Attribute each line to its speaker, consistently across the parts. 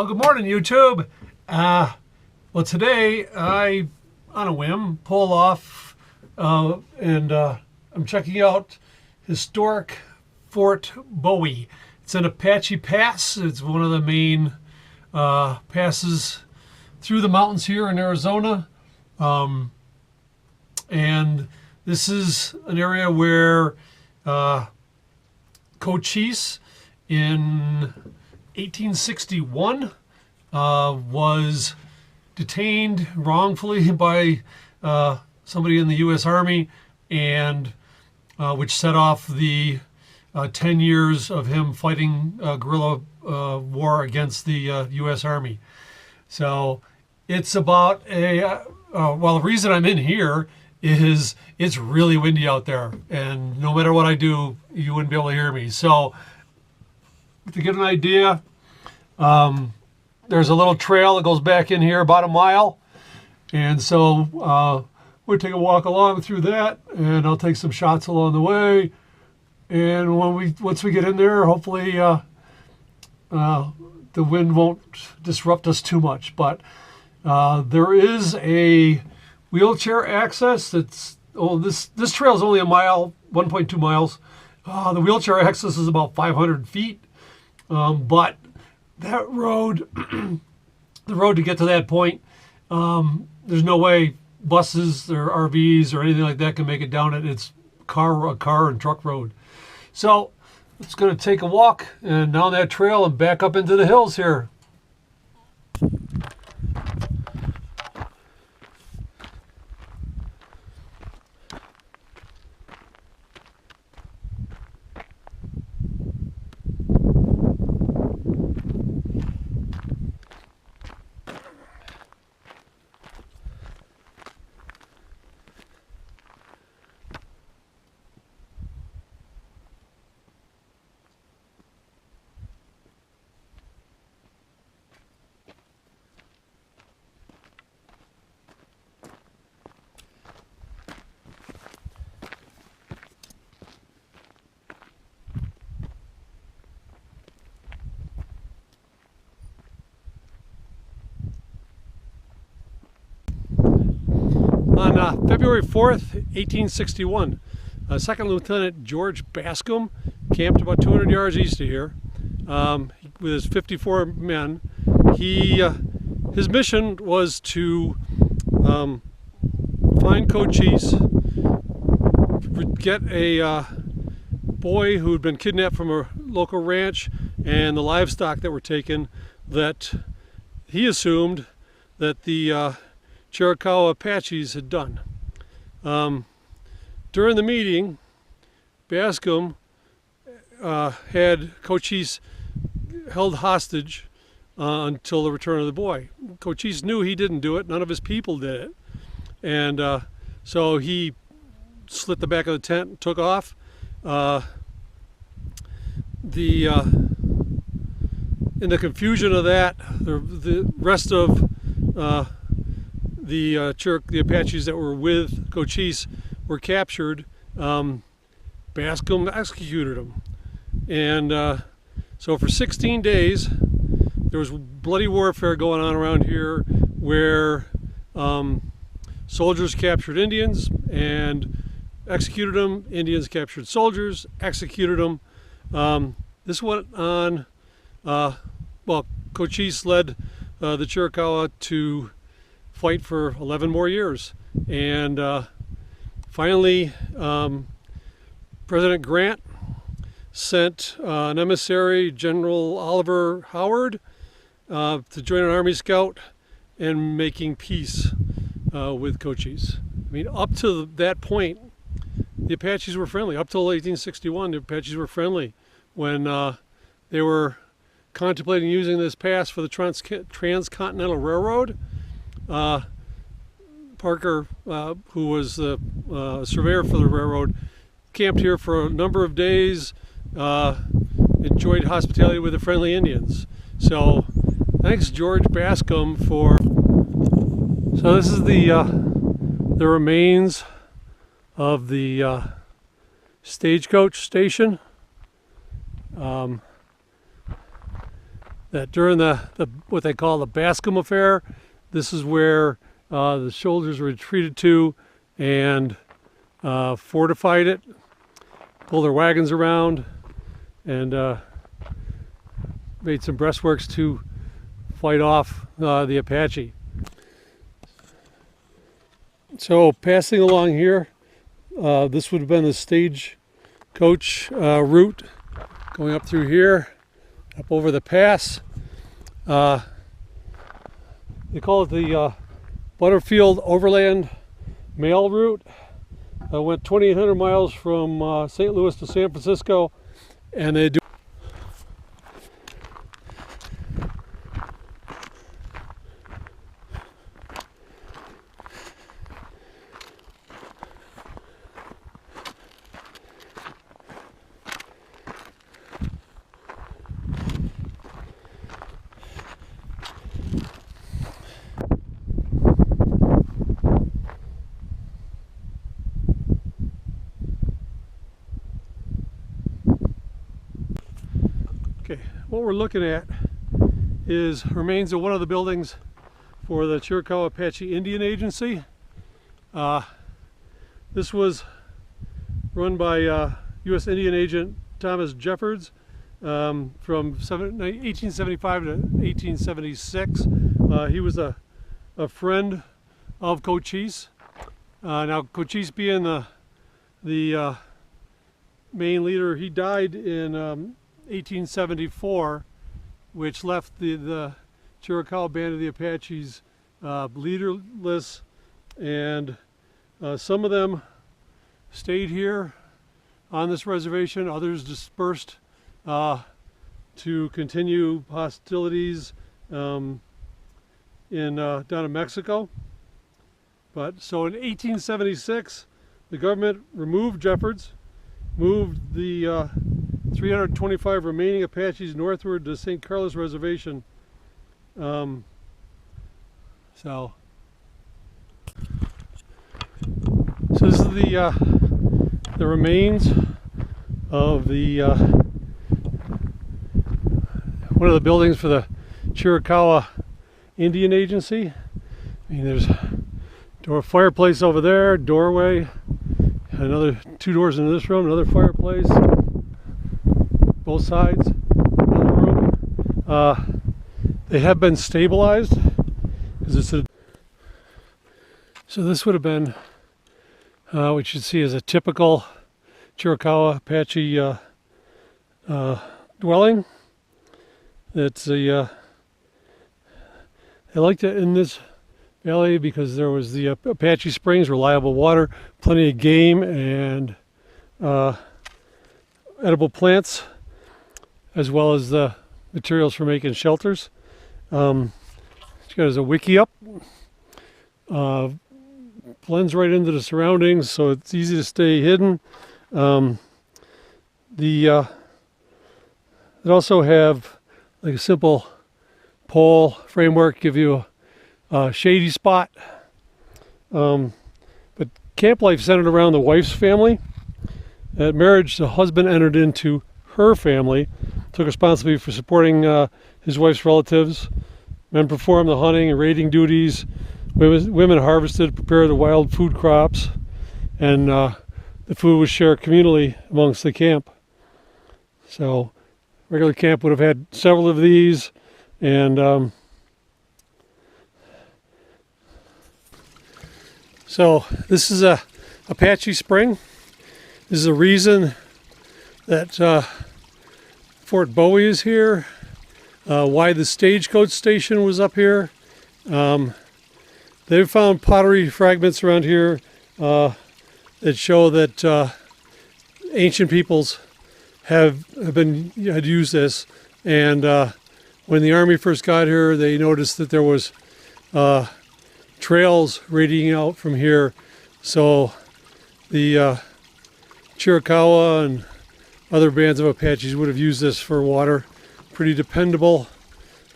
Speaker 1: Well, good morning, YouTube. Well, today I, on a whim, pull off and I'm checking out historic Fort Bowie. It's in Apache Pass. It's one of the main passes through the mountains here in Arizona. And this is an area where Cochise in 1861 was detained wrongfully by somebody in the U.S. Army, and which set off the 10 years of him fighting guerrilla war against the U.S. Army. So it's about a, well, the reason I'm in here is it's really windy out there, and no matter what I do, you wouldn't be able to hear me. So to get an idea, there's a little trail that goes back in here about a mile, and so we'll take a walk along through that, and I'll take some shots along the way. And once we get in there, hopefully the wind won't disrupt us too much. But there is a wheelchair access. That's this trail is only a mile, 1.2 miles. The wheelchair access is about 500 feet, but that road, the road to get to that point, there's no way buses or RVs or anything like that can make it down it. It's a car and truck road. So it's going to take a walk and down that trail and back up into the hills here. On February 4th, 1861, Second Lieutenant George Bascom camped about 200 yards east of here with his 54 men. His mission was to find Cochise, get a boy who had been kidnapped from a local ranch, and the livestock that were taken that he assumed that the Chiricahua Apaches had done. During the meeting, Bascom had Cochise held hostage until the return of the boy. Cochise knew he didn't do it. None of his people did it. And so he slit the back of the tent and took off. In the confusion of that, the rest of the Apaches that were with Cochise were captured. Bascom executed them. And so for 16 days, there was bloody warfare going on around here where soldiers captured Indians and executed them. Indians captured soldiers, executed them. This went on, well, Cochise led the Chiricahua to fight for 11 more years. And finally, President Grant sent an emissary, General Oliver Howard, to join an Army Scout in making peace with Cochise. I mean, up to that point, the Apaches were friendly. Up till 1861, the Apaches were friendly when they were contemplating using this pass for the Transcontinental Railroad. Parker, who was the surveyor for the railroad, camped here for a number of days, enjoyed hospitality with the friendly Indians. So thanks George Bascom for... So this is the remains of the stagecoach station. that during the what they call the Bascom Affair, this is where the soldiers retreated to and fortified it, pulled their wagons around, and made some breastworks to fight off the Apache. So passing along here, this would have been the stagecoach route going up through here, up over the pass. They call it the Butterfield Overland Mail Route. Went 2,800 miles from St. Louis to San Francisco, and they do. What we're looking at is remains of one of the buildings for the Chiricahua Apache Indian Agency. This was run by U.S. Indian Agent Thomas Jeffords from 1875 to 1876. He was a friend of Cochise. Now Cochise being the main leader, he died in 1874, which left the Chiricahua Band of the Apaches leaderless, and some of them stayed here on this reservation, others dispersed to continue hostilities down in Mexico. But so in 1876, the government removed Jeffords, moved the 325 remaining Apaches northward to St. Carlos Reservation. So this is the remains of the one of the buildings for the Chiricahua Indian Agency. I mean, there's a fireplace over there, doorway, another 2 doors into this room, another fireplace. Both sides of the room. They have been stabilized because it's a. So this would have been what you should see as a typical Chiricahua Apache dwelling. It's a. They liked it in this valley because there was the Apache Springs, reliable water, plenty of game, and edible plants, as well as the materials for making shelters. It's got as a wiki up. Blends right into the surroundings, so it's easy to stay hidden. It also have like a simple pole framework, give you a shady spot. But camp life centered around the wife's family. At marriage, the husband entered into her family, took responsibility for supporting his wife's relatives. Men performed the hunting and raiding duties. Women harvested, prepared the wild food crops, and the food was shared communally amongst the camp. So, regular camp would have had several of these, and so this is a Apache Spring. This is a reason that Fort Bowie is here, why the stagecoach station was up here. They've found pottery fragments around here that show that ancient peoples had used this, and when the army first got here, they noticed that there was trails radiating out from here. So the Chiricahua and other bands of Apaches would have used this for water. Pretty dependable.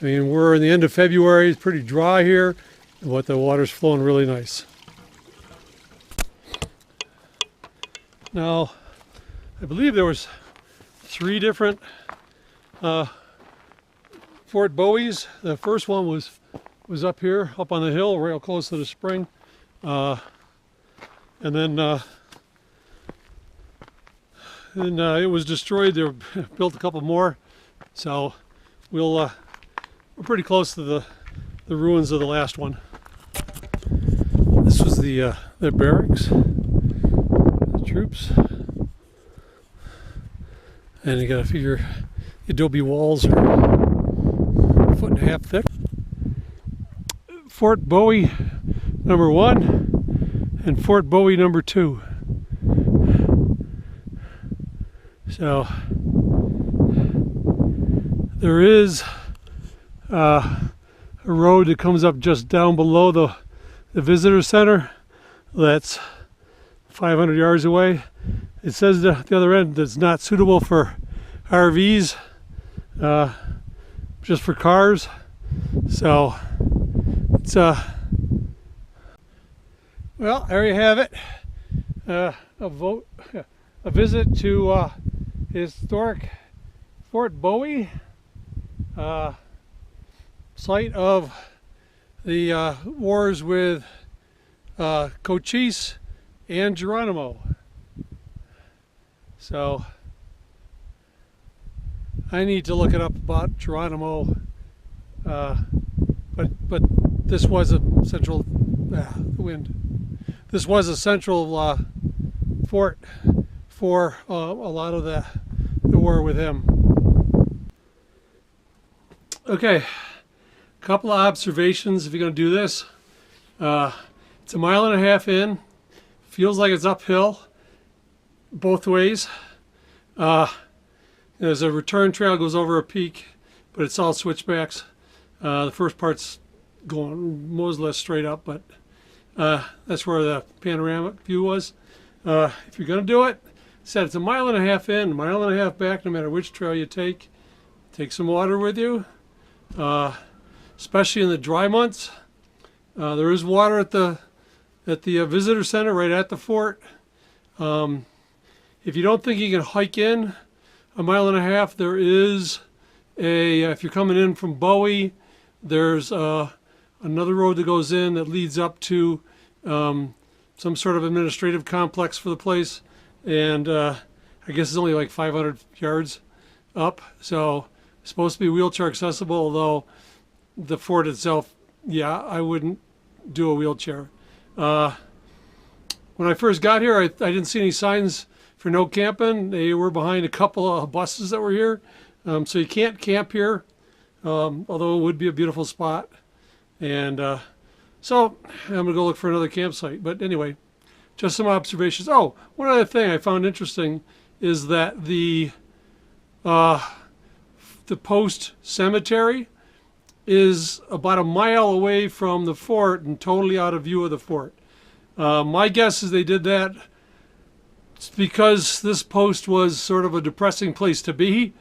Speaker 1: I mean, we're in the end of February. It's pretty dry here, but the water's flowing really nice. Now, I believe there was 3 different Fort Bowie's. The first one was up here, up on the hill, real close to the spring. And then it was destroyed. They built a couple more. So we're pretty close to the ruins of the last one. This was the barracks, the troops. And you gotta figure the adobe walls are a foot and a half thick. Fort Bowie number 1 and Fort Bowie number 2. So there is a road that comes up just down below the visitor center that's 500 yards away. It says at the other end that it's not suitable for RVs, just for cars. So it's well, there you have it. A visit to historic Fort Bowie, site of the wars with Cochise and Geronimo. So I need to look it up about Geronimo, but this was a central the wind. This was a central fort for a lot of the war with him. Okay, a couple of observations if you're going to do this. It's a mile and a half in. Feels like it's uphill both ways. There's a return trail goes over a peak, but it's all switchbacks. The first part's going more or less straight up, but that's where the panoramic view was. If you're going to do it, said it's a mile and a half in, a mile and a half back, no matter which trail you take. Take some water with you, especially in the dry months. There is water at the visitor center right at the fort. If you don't think you can hike in a mile and a half, there is if you're coming in from Bowie, there's another road that goes in that leads up to some sort of administrative complex for the place, and I guess it's only like 500 yards up, so it's supposed to be wheelchair accessible, although the fort itself, yeah, I wouldn't do a wheelchair. When I first got here, I didn't see any signs for no camping. They were behind a couple of buses that were here, so you can't camp here, although it would be a beautiful spot. And so I'm going to go look for another campsite. But anyway, just some observations. Oh, one other thing I found interesting is that the post cemetery is about a mile away from the fort and totally out of view of the fort. My guess is they did that because this post was sort of a depressing place to be,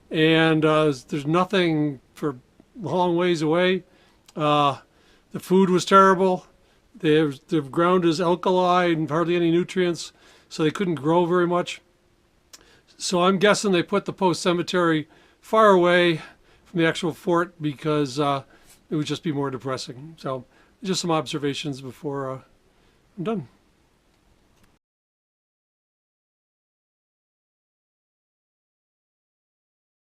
Speaker 1: and there's nothing for long ways away. The food was terrible. The ground is alkali and hardly any nutrients, so they couldn't grow very much. So I'm guessing they put the post cemetery far away from the actual fort because it would just be more depressing. So just some observations before I'm done.